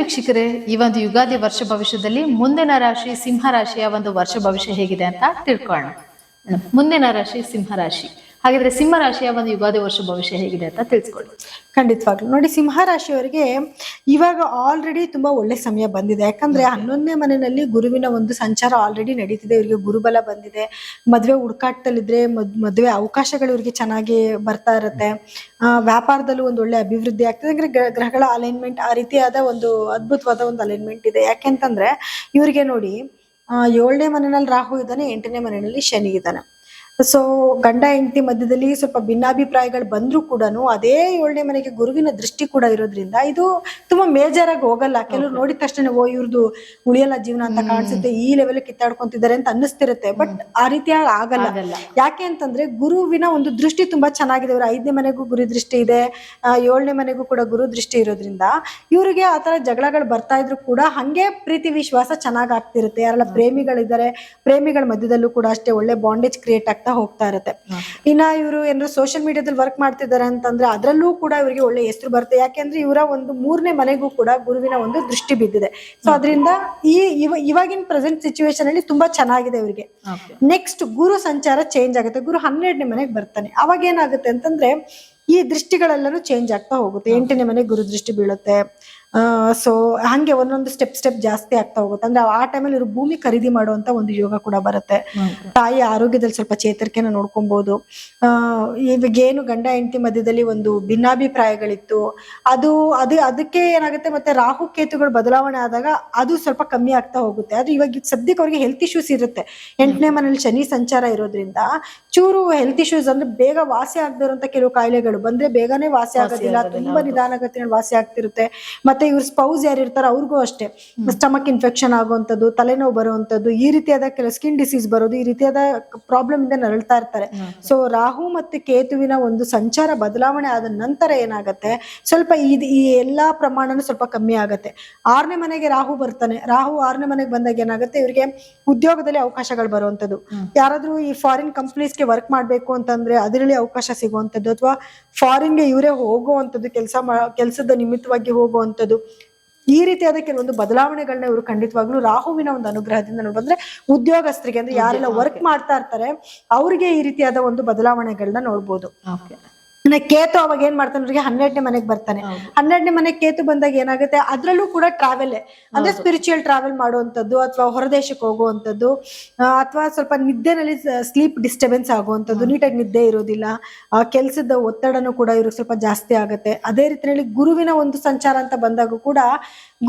ವೀಕ್ಷಕರೇ, ಈ ಒಂದು ಯುಗಾದಿ ವರ್ಷ ಭವಿಷ್ಯದಲ್ಲಿ ಮುಂದಿನ ರಾಶಿ ಸಿಂಹ ರಾಶಿಯ ಒಂದು ವರ್ಷ ಭವಿಷ್ಯ ಹೇಗಿದೆ ಅಂತ ತಿಳ್ಕೊಳ್ಳೋಣ. ಮುಂದಿನ ರಾಶಿ ಸಿಂಹ ರಾಶಿ. ಹಾಗಿದ್ರೆ ಸಿಂಹ ರಾಶಿಯ ಒಂದು ಯುಗಾದಿ ವರ್ಷ ಭವಿಷ್ಯ ಹೇಗಿದೆ ಅಂತ ತಿಳಿಸ್ಕೊಳ್ಳಿ. ಖಂಡಿತವಾಗ್ಲು ನೋಡಿ, ಸಿಂಹ ರಾಶಿಯವರಿಗೆ ಇವಾಗ ಆಲ್ರೆಡಿ ತುಂಬಾ ಒಳ್ಳೆ ಸಮಯ ಬಂದಿದೆ. ಯಾಕಂದ್ರೆ 11ನೇ ಮನೆಯಲ್ಲಿ ಗುರುವಿನ ಒಂದು ಸಂಚಾರ ಆಲ್ರೆಡಿ ನಡೀತಿದೆ. ಇವರಿಗೆ ಗುರುಬಲ ಬಂದಿದೆ. ಮದ್ವೆ ಹುಡುಕಾಟದಲ್ಲಿದ್ರೆ ಮದ್ವೆ ಅವಕಾಶಗಳು ಇವರಿಗೆ ಚೆನ್ನಾಗಿ ಬರ್ತಾ ಇರುತ್ತೆ. ವ್ಯಾಪಾರದಲ್ಲೂ ಒಂದು ಒಳ್ಳೆ ಅಭಿವೃದ್ಧಿ ಆಗ್ತದೆ. ಅಂದ್ರೆ ಗ್ರಹಗಳ ಅಲೈನ್ಮೆಂಟ್ ಆ ರೀತಿಯಾದ ಒಂದು ಅದ್ಭುತವಾದ ಒಂದು ಅಲೈನ್ಮೆಂಟ್ ಇದೆ. ಯಾಕೆಂತಂದ್ರೆ ಇವರಿಗೆ ನೋಡಿ, 7ನೇ ಮನೆಯಲ್ಲಿ ರಾಹು ಇದ್ದಾನೆ, 8ನೇ ಮನೆಯಲ್ಲಿ ಶನಿ ಇದ್ದಾನೆ. ಸೊ ಗಂಡ ಹೆಂಡತಿ ಮಧ್ಯದಲ್ಲಿ ಸ್ವಲ್ಪ ಭಿನ್ನಾಭಿಪ್ರಾಯಗಳು ಬಂದ್ರೂ ಕೂಡ ಅದೇ 7ನೇ ಮನೆಗೆ ಗುರುವಿನ ದೃಷ್ಟಿ ಕೂಡ ಇರೋದ್ರಿಂದ ಇದು ತುಂಬಾ ಮೇಜರ್ ಆಗಿ ಹೋಗಲ್ಲ. ಕೆಲವ್ರು ನೋಡಿದ ತಕ್ಷಣ ಇವ್ರದ್ದು ಉಳಿಯಲ್ಲ ಜೀವನ ಅಂತ ಕಾಣಿಸುತ್ತೆ, ಈ ಲೆವೆಲ್ ಕಿತ್ತಾಡ್ಕೊಂತಿದ್ದಾರೆ ಅಂತ ಅನ್ನಿಸ್ತಿರುತ್ತೆ. ಬಟ್ ಆ ರೀತಿಯಾಗಿ ಆಗಲ್ಲ. ಯಾಕೆ ಅಂತಂದ್ರೆ ಗುರುವಿನ ಒಂದು ದೃಷ್ಟಿ ತುಂಬಾ ಚೆನ್ನಾಗಿದೆ. ಇವ್ರ 5ನೇ ಮನೆಗೂ ಗುರು ದೃಷ್ಟಿ ಇದೆ, 7ನೇ ಮನೆಗೂ ಕೂಡ ಗುರು ದೃಷ್ಟಿ ಇರೋದ್ರಿಂದ ಇವರಿಗೆ ಆತರ ಜಗಳಗಳು ಬರ್ತಾ ಇದ್ರು ಕೂಡ ಹಂಗೆ ಪ್ರೀತಿ ವಿಶ್ವಾಸ ಚೆನ್ನಾಗ್ ಆಗ್ತಿರುತ್ತೆ. ಯಾರೆಲ್ಲ ಪ್ರೇಮಿಗಳಿದ್ದಾರೆ, ಪ್ರೇಮಿಗಳ ಮಧ್ಯದಲ್ಲೂ ಕೂಡ ಅಷ್ಟೇ ಒಳ್ಳೆ ಬಾಂಡೇಜ್ ಕ್ರಿಯೇಟ್ ಆಗ್ತಾ ಹೋಗ್ತಾ ಇರುತ್ತೆ. ಇನ್ನ ಇವರು ಏನಾದ್ರು ಸೋಷಿಯಲ್ ಮೀಡಿಯಾದಲ್ಲಿ ವರ್ಕ್ ಮಾಡ್ತಿದ್ದಾರೆ ಅಂತಂದ್ರೆ ಅದರಲ್ಲೂ ಕೂಡ ಇವರಿಗೆ ಒಳ್ಳೆ ಹೆಸರು ಬರುತ್ತೆ. ಯಾಕೆಂದ್ರೆ ಇವರ ಒಂದು 3ನೇ ಮನೆಗೂ ಕೂಡ ಗುರುವಿನ ಒಂದು ದೃಷ್ಟಿ ಬಿದ್ದಿದೆ. ಸೊ ಅದರಿಂದ ಇವಾಗಿನ ಪ್ರೆಸೆಂಟ್ ಸಿಚುವೇಶನ್ ಅಲ್ಲಿ ತುಂಬಾ ಚೆನ್ನಾಗಿದೆ ಇವರಿಗೆ. ನೆಕ್ಸ್ಟ್ ಗುರು ಸಂಚಾರ ಚೇಂಜ್ ಆಗುತ್ತೆ. ಗುರು 12ನೇ ಮನೆಗೆ ಬರ್ತಾನೆ. ಅವಾಗ ಏನಾಗುತ್ತೆ ಅಂತಂದ್ರೆ ಈ ದೃಷ್ಟಿಗಳೆಲ್ಲರೂ ಚೇಂಜ್ ಆಗ್ತಾ ಹೋಗುತ್ತೆ. 8ನೇ ಮನೆಗೆ ಗುರು ದೃಷ್ಟಿ ಬೀಳುತ್ತೆ. ಸೊ ಹಂಗೆ ಒಂದೊಂದು ಸ್ಟೆಪ್ ಜಾಸ್ತಿ ಆಗ್ತಾ ಹೋಗುತ್ತೆ. ಅಂದ್ರೆ ಆ ಟೈಮಲ್ಲಿ ಇವರು ಭೂಮಿ ಖರೀದಿ ಮಾಡುವಂತ ಒಂದು ಯೋಗ ಕೂಡ ಬರುತ್ತೆ. ತಾಯಿ ಆರೋಗ್ಯದಲ್ಲಿ ಸ್ವಲ್ಪ ಚೇತರಿಕೆನ ನೋಡ್ಕೊಬಹುದು. ಇವಾಗ ಏನು ಗಂಡ ಹೆಂಡತಿ ಮಧ್ಯದಲ್ಲಿ ಒಂದು ಭಿನ್ನಾಭಿಪ್ರಾಯಗಳಿತ್ತು, ಅದಕ್ಕೆ ಏನಾಗುತ್ತೆ, ಮತ್ತೆ ರಾಹು ಕೇತುಗಳು ಬದಲಾವಣೆ ಆದಾಗ ಅದು ಸ್ವಲ್ಪ ಕಮ್ಮಿ ಆಗ್ತಾ ಹೋಗುತ್ತೆ. ಅದು ಇವಾಗ ಸದ್ಯಕ್ಕೆ ಅವ್ರಿಗೆ ಹೆಲ್ತ್ ಇಶ್ಯೂಸ್ ಇರುತ್ತೆ. 8ನೇ ಮನೇಲಿ ಶನಿ ಸಂಚಾರ ಇರೋದ್ರಿಂದ ಚೂರು ಹೆಲ್ತ್ ಇಶ್ಯೂಸ್ ಅಂದ್ರೆ ಬೇಗ ವಾಸಿ ಆಗದೇ ಇರುವಂತ ಕೆಲವು ಕಾಯಿಲೆಗಳು ಬಂದ್ರೆ ಬೇಗನೆ ವಾಸಿ ಆಗೋದಿಲ್ಲ, ತುಂಬಾ ನಿಧಾನಗತಿಯಲ್ಲಿ ವಾಸಿ ಆಗ್ತಿರುತ್ತೆ. ಮತ್ತೆ ಇವ್ರ ಸ್ಪೌಸ್ ಯಾರು ಇರ್ತಾರ ಅವ್ರಿಗೂ ಅಷ್ಟೇ ಸ್ಟಮಕ್ ಇನ್ಫೆಕ್ಷನ್ ಆಗುವಂಥದ್ದು, ತಲೆನೋವು ಬರುವಂತದ್ದು, ಈ ರೀತಿಯಾದ ಸ್ಕಿನ್ ಡಿಸೀಸ್ ಬರೋದು, ಈ ರೀತಿಯಾದ ಪ್ರಾಬ್ಲಮ್ ಇಂದ ನರಳ್ತಾ ಇರ್ತಾರೆ. ಸೊ ರಾಹು ಮತ್ತೆ ಕೇತುವಿನ ಒಂದು ಸಂಚಾರ ಬದಲಾವಣೆ ಆದ ನಂತರ ಏನಾಗತ್ತೆ, ಸ್ವಲ್ಪ ಈ ಎಲ್ಲಾ ಪ್ರಮಾಣನೂ ಸ್ವಲ್ಪ ಕಮ್ಮಿ ಆಗತ್ತೆ. 6ನೇ ಮನೆಗೆ ರಾಹು ಬರ್ತಾನೆ. ರಾಹು 6ನೇ ಮನೆಗೆ ಬಂದಾಗ ಏನಾಗುತ್ತೆ, ಇವರಿಗೆ ಉದ್ಯೋಗದಲ್ಲಿ ಅವಕಾಶಗಳು ಬರುವಂತದ್ದು, ಯಾರಾದ್ರೂ ಈ ಫಾರಿನ್ ಕಂಪನೀಸ್ಗೆ ವರ್ಕ್ ಮಾಡ್ಬೇಕು ಅಂತಂದ್ರೆ ಅದರಲ್ಲಿ ಅವಕಾಶ ಸಿಗುವಂತದ್ದು, ಅಥವಾ ಫಾರಿನ್ಗೆ ಇವರೇ ಹೋಗುವಂಥದ್ದು, ಕೆಲಸದ ನಿಮಿತ್ತವಾಗಿ ಹೋಗುವಂಥದ್ದು, ಈ ರೀತಿಯಾದ ಕೆಲವೊಂದು ಬದಲಾವಣೆಗಳನ್ನ ಇವರು ಖಂಡಿತವಾಗ್ಲೂ ರಾಹುವಿನ ಒಂದು ಅನುಗ್ರಹದಿಂದ ನೋಡ್ಬಂದ್ರೆ ಉದ್ಯೋಗಸ್ಥರಿಗೆ, ಅಂದ್ರೆ ಯಾರೆಲ್ಲ ವರ್ಕ್ ಮಾಡ್ತಾ ಇರ್ತಾರೆ ಅವ್ರಿಗೆ ಈ ರೀತಿಯಾದ ಒಂದು ಬದಲಾವಣೆಗಳನ್ನ ನೋಡ್ಬೋದು. ಕೇತು ಅವಾಗ ಏನ್ ಮಾಡ್ತಾನೆ, ಅವ್ರಿಗೆ 12ನೇ ಮನೆಗೆ ಬರ್ತಾನೆ. 12ನೇ ಮನೆಗೆ ಕೇತು ಬಂದಾಗ ಏನಾಗುತ್ತೆ, ಅದ್ರಲ್ಲೂ ಕೂಡ ಟ್ರಾವೆಲ್ ಅಂದ್ರೆ ಸ್ಪಿರಿಚುವಲ್ ಟ್ರಾವೆಲ್ ಮಾಡುವಂಥದ್ದು, ಅಥವಾ ಹೊರದೇಶಕ್ಕೆ ಹೋಗುವಂಥದ್ದು, ಅಥವಾ ಸ್ವಲ್ಪ ನಿದ್ದೆನಲ್ಲಿ ಸ್ಲೀಪ್ ಡಿಸ್ಟರ್ಬೆನ್ಸ್ ಆಗುವಂಥದ್ದು, ನೀಟಾಗಿ ನಿದ್ದೆ ಇರೋದಿಲ್ಲ, ಕೆಲ್ಸದ ಒತ್ತಡನೂ ಕೂಡ ಇವ್ರಿಗೆ ಸ್ವಲ್ಪ ಜಾಸ್ತಿ ಆಗುತ್ತೆ. ಅದೇ ರೀತಿಯಲ್ಲಿ ಗುರುವಿನ ಒಂದು ಸಂಚಾರ ಅಂತ ಬಂದಾಗ ಕೂಡ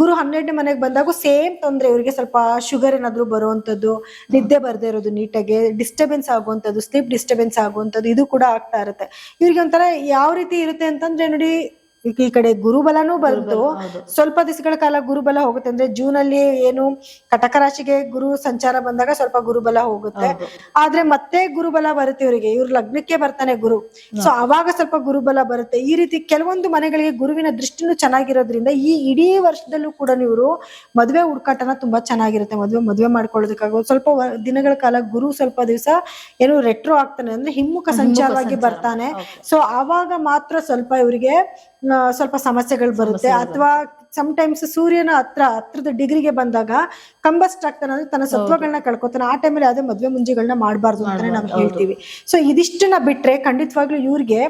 ಗುರು 12ನೇ ಮನೆಗೆ ಬಂದಾಗ ಸೇಮ್ ತೊಂದ್ರೆ, ಇವರಿಗೆ ಸ್ವಲ್ಪ ಶುಗರ್ ಏನಾದ್ರು ಬರುವಂಥದ್ದು, ನಿದ್ದೆ ಬರ್ದೇ ಇರೋದು, ನೀಟಾಗಿ ಡಿಸ್ಟರ್ಬೆನ್ಸ್ ಆಗುವಂಥದ್ದು, ಸ್ಲೀಪ್ ಡಿಸ್ಟರ್ಬೆನ್ಸ್ ಆಗುವಂಥದ್ದು, ಇದು ಕೂಡ ಆಗ್ತಾ ಇರುತ್ತೆ. ಇವ್ರಿಗೆ ಒಂಥರ ಯಾವ ರೀತಿ ಇರುತ್ತೆ ಅಂತಂದ್ರೆ ನೋಡಿ, ಈ ಕಡೆ ಗುರುಬಲನೂ ಬಂತು, ಸ್ವಲ್ಪ ದಿವಸಗಳ ಕಾಲ ಗುರುಬಲ ಹೋಗುತ್ತೆ. ಅಂದ್ರೆ ಜೂನ್ ಅಲ್ಲಿ ಏನು ಕಟಕ ರಾಶಿಗೆ ಗುರು ಸಂಚಾರ ಬಂದಾಗ ಸ್ವಲ್ಪ ಗುರುಬಲ ಹೋಗುತ್ತೆ, ಆದ್ರೆ ಮತ್ತೆ ಗುರುಬಲ ಬರುತ್ತೆ ಇವರಿಗೆ. ಇವ್ರ ಲಗ್ನಕ್ಕೆ ಬರ್ತಾನೆ ಗುರು, ಸೊ ಅವಾಗ ಸ್ವಲ್ಪ ಗುರುಬಲ ಬರುತ್ತೆ. ಈ ರೀತಿ ಕೆಲವೊಂದು ಮನೆಗಳಿಗೆ ಗುರುವಿನ ದೃಷ್ಟಿನೂ ಚೆನ್ನಾಗಿರೋದ್ರಿಂದ ಈ ಇಡೀ ವರ್ಷದಲ್ಲೂ ಕೂಡ ಇವರು ಮದುವೆ ಹುಡುಕಾಟನ ತುಂಬಾ ಚೆನ್ನಾಗಿರುತ್ತೆ. ಮದುವೆ ಮಾಡ್ಕೊಳ್ಳೋದಕ್ಕಾಗ ಸ್ವಲ್ಪ ದಿನಗಳ ಕಾಲ ಗುರು ಸ್ವಲ್ಪ ದಿವಸ ಏನು ರೆಟ್ರೋ ಆಗ್ತಾನೆ, ಅಂದ್ರೆ ಹಿಮ್ಮುಖ ಸಂಚಾರವಾಗಿ ಬರ್ತಾನೆ. ಸೊ ಆವಾಗ ಮಾತ್ರ ಸ್ವಲ್ಪ ಇವರಿಗೆ ಸ್ವಲ್ಪ ಸಮಸ್ಯೆಗಳು ಬರುತ್ತೆ. ಅಥವಾ ಸಮಟೈಮ್ಸ್ ಸೂರ್ಯನ ಹತ್ರದ ಡಿಗ್ರಿಗೆ ಬಂದಾಗ ಕಂಬಸ್ಟ್ ಆಗ್ತಾನೆ, ಅಂದ್ರೆ ತನ್ನ ಸತ್ವಗಳನ್ನ ಕಳ್ಕೊತಾನೆ. ಆ ಟೈಮಲ್ಲಿ ಅದೇ ಮದ್ವೆ ಮುಂಜಿಗಳನ್ನ ಮಾಡಬಾರ್ದು ಅಂತಾನೆ ನಾವು ಹೇಳ್ತೀವಿ. ಸೊ ಇದಿಷ್ಟನ್ನ ಬಿಟ್ರೆ ಖಂಡಿತವಾಗ್ಲೂ ಇವ್ರಿಗೆ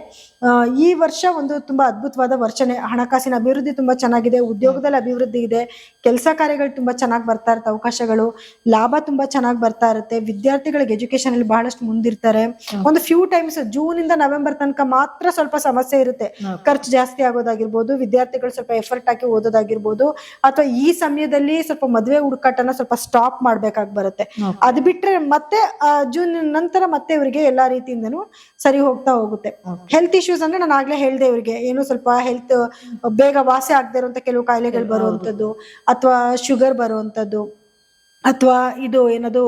ಈ ವರ್ಷ ಒಂದು ತುಂಬಾ ಅದ್ಭುತವಾದ ವರ್ಷನೇ. ಹಣಕಾಸಿನ ಅಭಿವೃದ್ಧಿ ತುಂಬಾ ಚೆನ್ನಾಗಿದೆ, ಉದ್ಯೋಗದಲ್ಲಿ ಅಭಿವೃದ್ಧಿ ಇದೆ, ಕೆಲಸ ಕಾರ್ಯಗಳು ತುಂಬಾ ಚೆನ್ನಾಗಿ ಬರ್ತಾ ಇರುತ್ತೆ, ಅವಕಾಶಗಳು, ಲಾಭ ತುಂಬಾ ಚೆನ್ನಾಗಿ ಬರ್ತಾ ಇರುತ್ತೆ. ವಿದ್ಯಾರ್ಥಿಗಳಿಗೆ ಎಜುಕೇಶನ್ ಅಲ್ಲಿ ಬಹಳಷ್ಟು ಮುಂದಿರ್ತಾರೆ. ಒಂದು ಫ್ಯೂ ಟೈಮ್ಸ್ ಜೂನ್ ಇಂದ ನವೆಂಬರ್ ತನಕ ಮಾತ್ರ ಸ್ವಲ್ಪ ಸಮಸ್ಯೆ ಇರುತ್ತೆ, ಖರ್ಚು ಜಾಸ್ತಿ ಆಗೋದಾಗಿರ್ಬೋದು, ವಿದ್ಯಾರ್ಥಿಗಳು ಸ್ವಲ್ಪ ಎಫರ್ಟ್ ಹಾಕಿ ಓದೋದಾಗಿರ್ಬೋದು, ಅಥವಾ ಈ ಸಮಯದಲ್ಲಿ ಸ್ವಲ್ಪ ಮದುವೆ ಹುಡುಕಾಟನ ಸ್ವಲ್ಪ ಸ್ಟಾಪ್ ಮಾಡ್ಬೇಕಾಗಿ ಬರುತ್ತೆ. ಅದು ಬಿಟ್ರೆ ಮತ್ತೆ ಜೂನ್ ನಂತರ ಮತ್ತೆ ಇವರಿಗೆ ಎಲ್ಲಾ ರೀತಿಯಿಂದನೂ ಸರಿ ಹೋಗ್ತಾ ಹೋಗುತ್ತೆ. ಹೆಲ್ತ್ ಇಶ್ಯೂಸ್ ಅಂದ್ರೆ ನಾನು ಆಗ್ಲೇ ಹೇಳ್ದೆ, ಇವರಿಗೆ ಏನು ಸ್ವಲ್ಪ ಹೆಲ್ತ್ ಬೇಗ ವಾಸಿ ಆಗದೆ ಇರುವಂತ ಕೆಲವು ಕಾಯಿಲೆಗಳು ಬರುವಂತದ್ದು, ಅಥವಾ ಶುಗರ್ ಬರುವಂತದ್ದು, ಅಥವಾ ಇದು ಏನದು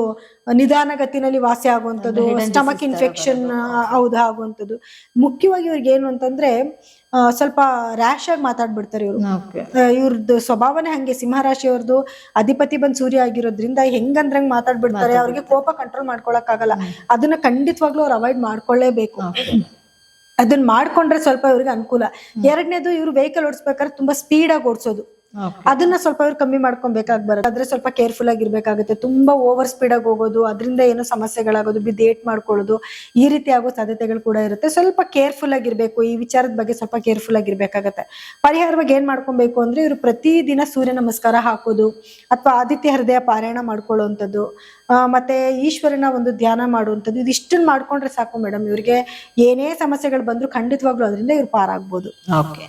ನಿಧಾನಗತಿನಲ್ಲಿ ವಾಸಿ ಆಗುವಂಥದ್ದು, ಸ್ಟಮಕ್ ಇನ್ಫೆಕ್ಷನ್ ಆಗುವಂಥದ್ದು. ಮುಖ್ಯವಾಗಿ ಇವ್ರಿಗೆ ಏನು ಅಂತಂದ್ರೆ ಸ್ವಲ್ಪ ರ್ಯಾಶ್ ಆಗಿ ಮಾತಾಡ್ಬಿಡ್ತಾರೆ ಇವರು. ಇವ್ರದ್ದು ಸ್ವಭಾವನೆ ಹಂಗೆ, ಸಿಂಹರಾಶಿಯವ್ರದ್ದು ಅಧಿಪತಿ ಬಂದ್ ಸೂರ್ಯ ಆಗಿರೋದ್ರಿಂದ ಹೆಂಗಂದ್ರಂಗ್ ಮಾತಾಡ್ಬಿಡ್ತಾರೆ. ಅವ್ರಿಗೆ ಕೋಪ ಕಂಟ್ರೋಲ್ ಮಾಡ್ಕೊಳಕ್ ಆಗಲ್ಲ. ಅದನ್ನ ಖಂಡಿತವಾಗ್ಲೂ ಅವ್ರು ಅವಾಯ್ಡ್ ಮಾಡ್ಕೊಳ್ಳೇಬೇಕು. ಅದನ್ನ ಮಾಡ್ಕೊಂಡ್ರೆ ಸ್ವಲ್ಪ ಇವ್ರಿಗೆ ಅನುಕೂಲ. ಎರಡನೇದು, ಇವ್ರು ವೆಹಿಕಲ್ ಓಡಿಸ್ಬೇಕಾದ್ರೆ ತುಂಬಾ ಸ್ಪೀಡ್ ಆಗಿ ಓಡಿಸೋದು, ಅದನ್ನ ಸ್ವಲ್ಪ ಇವ್ರು ಕಮ್ಮಿ ಮಾಡ್ಕೊಬೇಕಾಗಿ ಬರುತ್ತೆ. ಆದ್ರೆ ಸ್ವಲ್ಪ ಕೇರ್ಫುಲ್ ಆಗಿರ್ಬೇಕಾಗುತ್ತೆ. ತುಂಬಾ ಓವರ್ ಸ್ಪೀಡ್ ಆಗಿ ಹೋಗೋದು, ಅದರಿಂದ ಏನೋ ಸಮಸ್ಯೆಗಳಾಗೋದು, ಏಟ್ ಮಾಡ್ಕೊಳ್ಳೋದು, ಈ ರೀತಿ ಆಗೋ ಸಾಧ್ಯತೆಗಳು ಕೂಡ ಇರುತ್ತೆ. ಸ್ವಲ್ಪ ಕೇರ್ಫುಲ್ ಆಗಿರ್ಬೇಕು. ಈ ವಿಚಾರದ ಬಗ್ಗೆ ಸ್ವಲ್ಪ ಕೇರ್ಫುಲ್ ಆಗಿರ್ಬೇಕಾಗತ್ತೆ. ಪರಿಹಾರವಾಗಿ ಏನ್ ಮಾಡ್ಕೊಬೇಕು ಅಂದ್ರೆ ಇವ್ರು ಪ್ರತಿದಿನ ಸೂರ್ಯ ನಮಸ್ಕಾರ ಹಾಕೋದು, ಅಥವಾ ಆದಿತ್ಯ ಹೃದಯ ಪಾರಾಯಣ ಮಾಡ್ಕೊಳ್ಳುವಂಥದ್ದು, ಮತ್ತೆ ಈಶ್ವರನ ಒಂದು ಧ್ಯಾನ ಮಾಡುವಂಥದ್ದು, ಇದಿಷ್ಟನ್ನ ಮಾಡ್ಕೊಂಡ್ರೆ ಸಾಕು ಮೇಡಮ್. ಇವ್ರಿಗೆ ಏನೇ ಸಮಸ್ಯೆಗಳು ಬಂದ್ರು ಖಂಡಿತವಾಗ್ಲೂ ಅದರಿಂದ ಇವ್ರು ಪಾರಾಗ್ಬೋದು. ಓಕೆ.